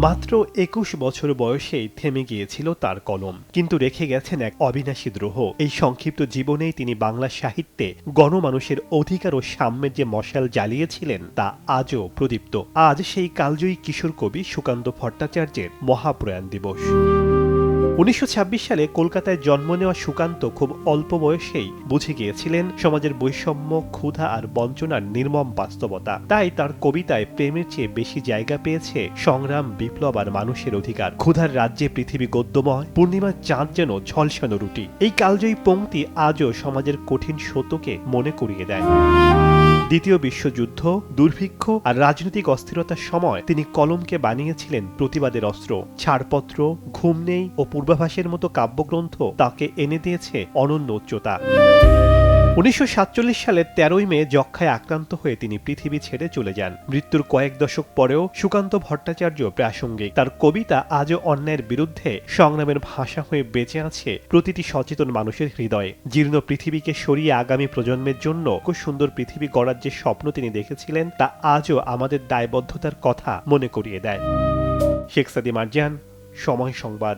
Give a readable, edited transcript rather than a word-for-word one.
মাত্র ২১ বছর বয়সেই থেমে গিয়েছিল তার কলম, কিন্তু রেখে গেছেন এক অবিনাশী দ্রোহ। এই সংক্ষিপ্ত জীবনেই তিনি বাংলা সাহিত্যে গণমানুষের অধিকার ও সাম্যের যে মশাল জ্বালিয়েছিলেন তা আজও প্রদীপ্ত। আজ সেই কালজয়ী কিশোর কবি সুকান্ত ভট্টাচার্যের মহাপ্রয়াণ দিবস। ১৯২৬ সালে কলকাতায় জন্ম নেওয়া সুকান্ত খুব অল্প বয়সেই বুঝে গিয়েছিলেন সমাজের বৈষম্য, ক্ষুধা আর বঞ্চনার নির্মম বাস্তবতা। তাই তার কবিতায় প্রেমের চেয়ে বেশি জায়গা পেয়েছে সংগ্রাম, বিপ্লব আর মানুষের অধিকার। ক্ষুধার রাজ্যে পৃথিবী গদ্যময়, পূর্ণিমার চাঁদ যেন ঝলসানো রুটি। এই কালজয়ী পংক্তি আজও সমাজের কঠিন সত্যকে মনে করিয়ে দেয়। দ্বিতীয় বিশ্বযুদ্ধ, দুর্ভিক্ষ আর রাজনৈতিক অস্থিরতার সময় তিনি কলমকে বানিয়েছিলেন প্রতিবাদের অস্ত্র। ছাড়পত্র, ঘুম নেই ও পূর্বাভাসের মতো কাব্যগ্রন্থ তাকে এনে দিয়েছে অনন্য উচ্চতা। ১৯৪৭ সালের ১৩ই মে যক্ষ্মায় আক্রান্ত হয়ে তিনি পৃথিবী ছেড়ে চলে যান। মৃত্যুর কয়েক দশক পরেও সুকান্ত ভট্টাচার্য প্রাসঙ্গিক। তার কবিতা আজও অন্যায়ের বিরুদ্ধে সংগ্রামের ভাষা হয়ে বেঁচে আছে প্রতিটি সচেতন মানুষের হৃদয়ে। জীর্ণ পৃথিবীকে সরিয়ে আগামী প্রজন্মের জন্য খুব সুন্দর পৃথিবী গড়ার যে স্বপ্ন তিনি দেখেছিলেন তা আজও আমাদের দায়বদ্ধতার কথা মনে করিয়ে দেয়। শেখ সাদি মারজান, সময় সংবাদ।